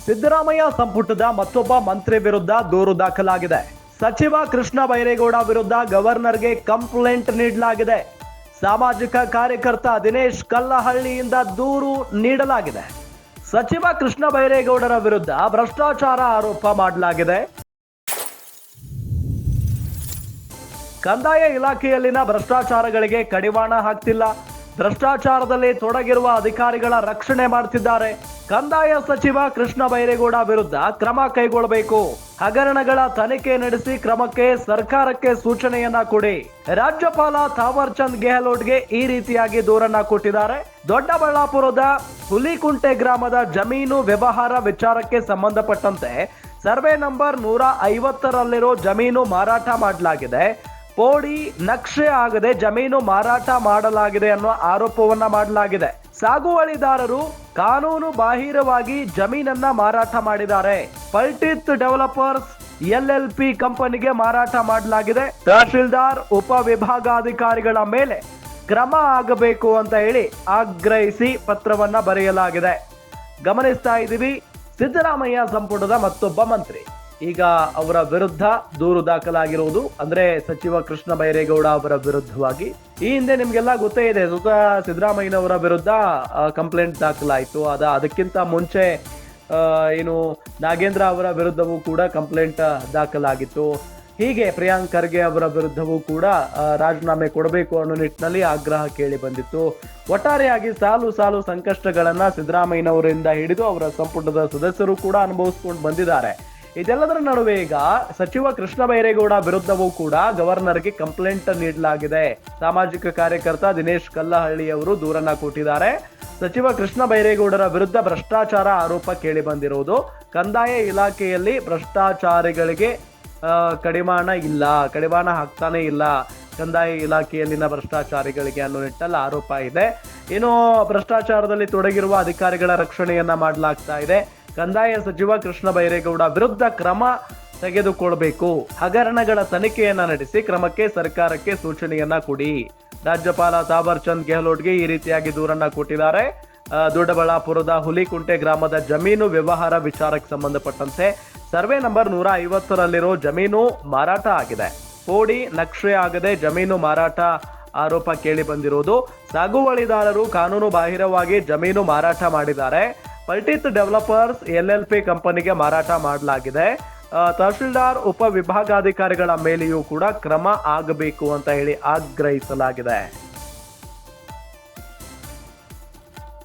ಸಿದ್ದರಾಮಯ್ಯ ಸಂಪುಟದ ಮತ್ತೊಬ್ಬ ಮಂತ್ರಿ ವಿರುದ್ಧ ದೂರು ದಾಖಲಾಗಿದೆ. ಸಚಿವ ಕೃಷ್ಣ ಬೈರೇಗೌಡ ವಿರುದ್ಧ ಗವರ್ನರ್ಗೆ ಕಂಪ್ಲೇಂಟ್ ನೀಡಲಾಗಿದೆ. ಸಾಮಾಜಿಕ ಕಾರ್ಯಕರ್ತ ದಿನೇಶ್ ಕಲ್ಲಹಳ್ಳಿಯಿಂದ ದೂರು ನೀಡಲಾಗಿದೆ. ಸಚಿವ ಕೃಷ್ಣ ಬೈರೇಗೌಡರ ವಿರುದ್ಧ ಭ್ರಷ್ಟಾಚಾರ ಆರೋಪ ಮಾಡಲಾಗಿದೆ. ಕಂದಾಯ ಇಲಾಖೆಯಲ್ಲಿನ ಭ್ರಷ್ಟಾಚಾರಗಳಿಗೆ ಕಡಿವಾಣ ಹಾಕ್ತಿಲ್ಲ. ಭ್ರಷ್ಟಾಚಾರದಲ್ಲಿ ತೊಡಗಿರುವ ಅಧಿಕಾರಿಗಳ ರಕ್ಷಣೆ ಮಾಡ್ತಿದ್ದಾರೆ. ಕಂದಾಯ ಸಚಿವ ಕೃಷ್ಣ ಬೈರೇಗೌಡ ವಿರುದ್ಧ ಕ್ರಮ ಕೈಗೊಳ್ಳಬೇಕು. ಹಗರಣಗಳ ತನಿಖೆ ನಡೆಸಿ ಕ್ರಮಕ್ಕೆ ಸರ್ಕಾರಕ್ಕೆ ಸೂಚನೆಯನ್ನ ಕೊಡಿ. ರಾಜ್ಯಪಾಲ ಥಾವರ್ ಚಂದ್ ಗೆಹ್ಲೋಟ್ಗೆ ಈ ರೀತಿಯಾಗಿ ದೂರನ್ನ ಕೊಟ್ಟಿದ್ದಾರೆ. ದೊಡ್ಡಬಳ್ಳಾಪುರದ ಹುಲಿಕುಂಟೆ ಗ್ರಾಮದ ಜಮೀನು ವ್ಯವಹಾರ ವಿಚಾರಕ್ಕೆ ಸಂಬಂಧಪಟ್ಟಂತೆ ಸರ್ವೆ ನಂಬರ್ 150ರಲ್ಲಿರೋ ಜಮೀನು ಮಾರಾಟ ಮಾಡಲಾಗಿದೆ. ಪೋಡಿ ನಕ್ಷೆ ಆಗದೆ ಜಮೀನು ಮಾರಾಟ ಮಾಡಲಾಗಿದೆ ಅನ್ನುವ ಆರೋಪವನ್ನ ಮಾಡಲಾಗಿದೆ. ಸಾಗುವಳಿದಾರರು ಕಾನೂನು ಬಾಹಿರವಾಗಿ ಜಮೀನನ್ನ ಮಾರಾಟ ಮಾಡಿದ್ದಾರೆ. ಪಲ್ಟಿತ್ ಡೆವಲಪರ್ಸ್ LLP ಕಂಪನಿಗೆ ಮಾರಾಟ ಮಾಡಲಾಗಿದೆ. ತಹಶೀಲ್ದಾರ್ ಉಪವಿಭಾಗಾಧಿಕಾರಿಗಳ ಮೇಲೆ ಕ್ರಮ ಆಗಬೇಕು ಅಂತ ಹೇಳಿ ಆಗ್ರಹಿಸಿ ಪತ್ರವನ್ನ ಬರೆಯಲಾಗಿದೆ. ಗಮನಿಸ್ತಾ ಇದ್ದೀವಿ, ಸಿದ್ದರಾಮಯ್ಯ ಸಂಪುಟದ ಮತ್ತೊಬ್ಬ ಮಂತ್ರಿ ಈಗ ಅವರ ವಿರುದ್ಧ ದೂರು ದಾಖಲಾಗಿರುವುದು ಅಂದ್ರೆ ಸಚಿವ ಕೃಷ್ಣ ಬೈರೇಗೌಡ ಅವರ ವಿರುದ್ಧವಾಗಿ. ಈ ಹಿಂದೆ ನಿಮ್ಗೆಲ್ಲ ಗೊತ್ತೇ ಇದೆ, ಸ್ವತಃ ಸಿದ್ದರಾಮಯ್ಯನವರ ವಿರುದ್ಧ ಕಂಪ್ಲೇಂಟ್ ದಾಖಲಾಯಿತು. ಅದಕ್ಕಿಂತ ಮುಂಚೆ ಏನು ನಾಗೇಂದ್ರ ಅವರ ವಿರುದ್ಧವೂ ಕೂಡ ಕಂಪ್ಲೇಂಟ್ ದಾಖಲಾಗಿತ್ತು. ಹೀಗೆ ಪ್ರಿಯಾಂಕ್ ಖರ್ಗೆ ಅವರ ವಿರುದ್ಧವೂ ಕೂಡ ರಾಜೀನಾಮೆ ಕೊಡಬೇಕು ಅನ್ನೋ ನಿಟ್ಟಿನಲ್ಲಿ ಆಗ್ರಹ ಕೇಳಿ ಬಂದಿತ್ತು. ಒಟ್ಟಾರೆಯಾಗಿ ಸಾಲು ಸಾಲು ಸಂಕಷ್ಟಗಳನ್ನ ಸಿದ್ದರಾಮಯ್ಯನವರಿಂದ ಹಿಡಿದು ಅವರ ಸಂಪುಟದ ಸದಸ್ಯರು ಕೂಡ ಅನುಭವಿಸ್ಕೊಂಡು ಬಂದಿದ್ದಾರೆ. ಇದೆಲ್ಲದರ ನಡುವೆ ಈಗ ಸಚಿವ ಕೃಷ್ಣ ಬೈರೇಗೌಡ ವಿರುದ್ಧವೂ ಕೂಡ ಗವರ್ನರ್ಗೆ ಕಂಪ್ಲೇಂಟ್ ನೀಡಲಾಗಿದೆ. ಸಾಮಾಜಿಕ ಕಾರ್ಯಕರ್ತ ದಿನೇಶ್ ಕಲ್ಲಹಳ್ಳಿ ಅವರು ದೂರನ್ನ ಕೊಟ್ಟಿದ್ದಾರೆ. ಸಚಿವ ಕೃಷ್ಣ ಬೈರೇಗೌಡರ ವಿರುದ್ಧ ಭ್ರಷ್ಟಾಚಾರ ಆರೋಪ ಕೇಳಿ ಬಂದಿರುವುದು. ಕಂದಾಯ ಇಲಾಖೆಯಲ್ಲಿ ಭ್ರಷ್ಟಾಚಾರಿಗಳಿಗೆ ಕಡಿವಾಣ ಹಾಕ್ತಾನೆ ಇಲ್ಲ ಕಂದಾಯ ಇಲಾಖೆಯಲ್ಲಿನ ಭ್ರಷ್ಟಾಚಾರಿಗಳಿಗೆ ಅನ್ನೋ ನಿಟ್ಟಲ್ಲಿ ಆರೋಪ ಇದೆ. ಏನೋ ಭ್ರಷ್ಟಾಚಾರದಲ್ಲಿ ತೊಡಗಿರುವ ಅಧಿಕಾರಿಗಳ ರಕ್ಷಣೆಯನ್ನ ಮಾಡಲಾಗ್ತಾ ಇದೆ. ಕಂದಾಯ ಸಚಿವ ಕೃಷ್ಣ ಬೈರೇಗೌಡ ವಿರುದ್ಧ ಕ್ರಮ ತೆಗೆದುಕೊಳ್ಬೇಕು. ಹಗರಣಗಳ ತನಿಖೆಯನ್ನ ನಡೆಸಿ ಕ್ರಮಕ್ಕೆ ಸರ್ಕಾರಕ್ಕೆ ಸೂಚನೆಯನ್ನ ಕೊಡಿ. ರಾಜ್ಯಪಾಲ ಥಾವರ್ ಚಂದ್ ಗೆಹ್ಲೋಟ್ಗೆ ಈ ರೀತಿಯಾಗಿ ದೂರನ್ನ ಕೊಟ್ಟಿದ್ದಾರೆ. ದೊಡ್ಡಬಳ್ಳಾಪುರದ ಹುಲಿಕುಂಟೆ ಗ್ರಾಮದ ಜಮೀನು ವ್ಯವಹಾರ ವಿಚಾರಕ್ಕೆ ಸಂಬಂಧಪಟ್ಟಂತೆ ಸರ್ವೆ ನಂಬರ್ 150ರಲ್ಲಿರೋ ಜಮೀನು ಮಾರಾಟ ಆಗಿದೆ. ಪೋಡಿ ನಕ್ಷೆ ಆಗದೆ ಜಮೀನು ಮಾರಾಟ ಆರೋಪ ಕೇಳಿ ಬಂದಿರುವುದು. ಸಾಗುವಳಿದಾರರು ಕಾನೂನು ಬಾಹಿರವಾಗಿ ಜಮೀನು ಮಾರಾಟ ಮಾಡಿದ್ದಾರೆ. ಪಲ್ಟಿತ್ ಡೆವಲಪರ್ಸ್ LLP ಕಂಪನಿಗೆ ಮಾರಾಟ ಮಾಡಲಾಗಿದೆ. ತಹಶೀಲ್ದಾರ್ ಉಪವಿಭಾಗಾಧಿಕಾರಿಗಳ ಮೇಲೆಯೂ ಕೂಡ ಕ್ರಮ ಆಗಬೇಕು ಅಂತ ಹೇಳಿ ಆಗ್ರಹಿಸಲಾಗಿದೆ.